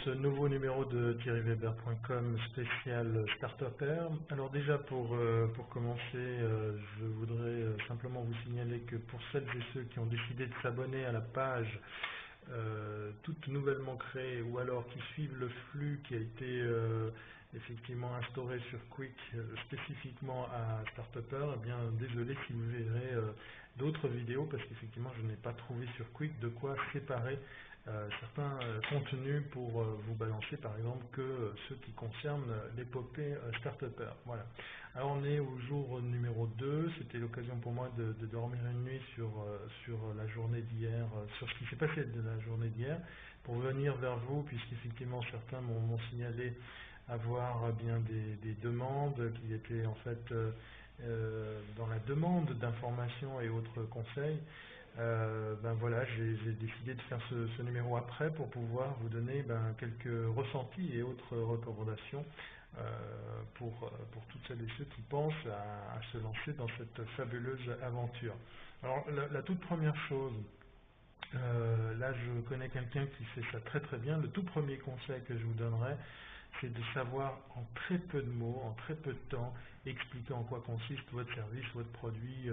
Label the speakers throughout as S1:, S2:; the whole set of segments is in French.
S1: ce nouveau numéro de thierryweber.com spécial Startupper. Alors déjà pour commencer, je voudrais simplement vous signaler que pour celles et ceux qui ont décidé de s'abonner à la page toute nouvellement créée ou alors qui suivent le flux qui a été effectivement instauré sur Quick spécifiquement à Startupper, eh bien désolé si vous verrez d'autres vidéos parce qu'effectivement je n'ai pas trouvé sur Quick de quoi séparer certains contenus pour vous balancer par exemple que ceux qui concernent l'épopée Startupper. Voilà. Alors on est au jour numéro 2, c'était l'occasion pour moi de dormir une nuit sur la journée d'hier, sur ce qui s'est passé de la journée d'hier, pour venir vers vous, puisqu'effectivement certains m'ont signalé avoir bien des demandes, qu'ils étaient en fait dans la demande d'informations et autres conseils. Ben voilà, j'ai décidé de faire ce numéro après pour pouvoir vous donner quelques ressentis et autres recommandations pour toutes celles et ceux qui pensent à se lancer dans cette fabuleuse aventure. Alors la toute première chose, là je connais quelqu'un qui fait ça très très bien. Le tout premier conseil que je vous donnerai, c'est de savoir en très peu de mots, en très peu de temps, expliquer en quoi consiste votre service, votre produit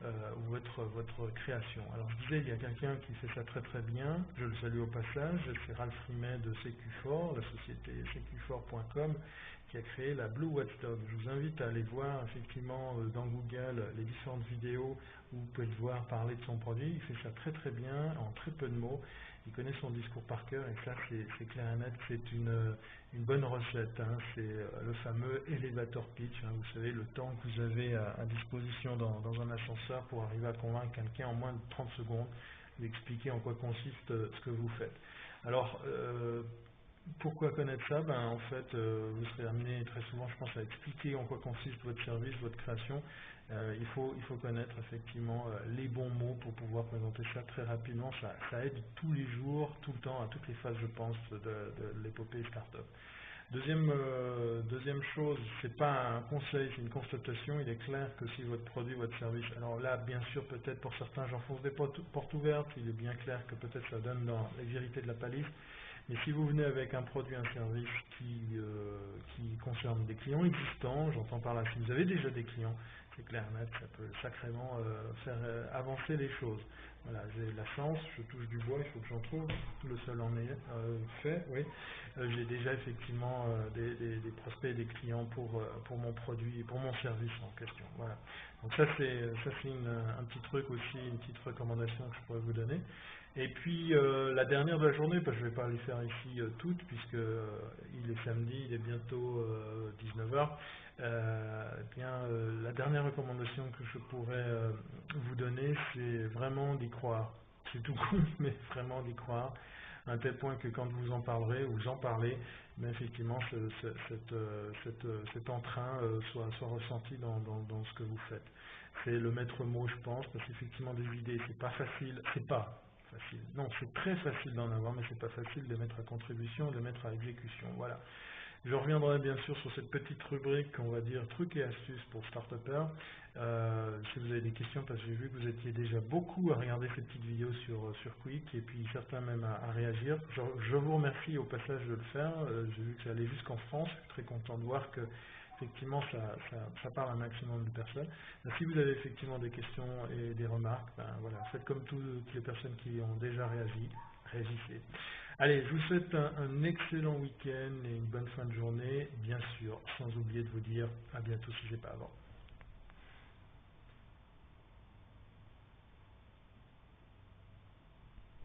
S1: ou votre création. Alors je disais, il y a quelqu'un qui fait ça très très bien, je le salue au passage, c'est Ralph Rimet de CQ4, la société CQ4.com, qui a créé la Blue Watchdog. Je vous invite à aller voir effectivement dans Google les différentes vidéos où vous pouvez le voir parler de son produit. Il fait ça très très bien, en très peu de mots. Il connaît son discours par cœur et ça c'est clair et net, c'est une bonne recette. Hein. C'est le fameux elevator pitch, hein. Vous savez, le temps que vous avez à disposition dans un ascenseur pour arriver à convaincre quelqu'un en moins de 30 secondes d'expliquer en quoi consiste ce que vous faites. Alors, pourquoi connaître ça? En fait, vous serez amené très souvent, je pense, à expliquer en quoi consiste votre service, votre création. Il faut connaître effectivement les bons mots pour pouvoir présenter ça très rapidement. Ça aide tous les jours, tout le temps, à toutes les phases, je pense, de l'épopée startup. Deuxième chose, c'est pas un conseil, c'est une constatation. Il est clair que si votre produit, votre service, alors là, bien sûr, peut-être pour certains, j'enfonce des portes ouvertes. Il est bien clair que peut-être ça donne dans les vérités de la palisse. Mais si vous venez avec un produit, un service qui concerne des clients existants, j'entends par là, si vous avez déjà des clients, c'est clair et net, ça peut sacrément faire avancer les choses. Voilà, j'ai de la chance, je touche du bois, il faut que j'en trouve, le seul en est fait, oui. J'ai déjà effectivement des prospects et des clients pour mon produit, pour mon service en question. Voilà. Donc ça c'est un petit truc aussi, une petite recommandation que je pourrais vous donner. Et puis la dernière de la journée, parce que je ne vais pas les faire ici toutes, puisque il est samedi, il est bientôt 19h. La dernière recommandation que je pourrais vous donner, c'est vraiment d'y croire. C'est tout con, mais vraiment d'y croire, à un tel point que quand vous en parlerez, ou j'en parlez, mais effectivement cet entrain soit ressenti dans ce que vous faites. C'est le maître mot, je pense, parce qu'effectivement des idées, c'est pas facile, c'est pas facile. Non, c'est très facile d'en avoir, mais c'est pas facile de les mettre à contribution, de les mettre à exécution. Voilà. Je reviendrai bien sûr sur cette petite rubrique, on va dire trucs et astuces pour Startupper. Si vous avez des questions, parce que j'ai vu que vous étiez déjà beaucoup à regarder cette petite vidéo sur Quick, et puis certains même à réagir. Je vous remercie au passage de le faire. J'ai vu que ça allait jusqu'en France. Je suis très content de voir que effectivement ça parle à un maximum de personnes. Si vous avez effectivement des questions et des remarques, voilà, faites comme toutes les personnes qui ont déjà réagi, réagissez. Allez, je vous souhaite un excellent week-end et une bonne fin de journée, bien sûr, sans oublier de vous dire à bientôt si ce n'est pas avant.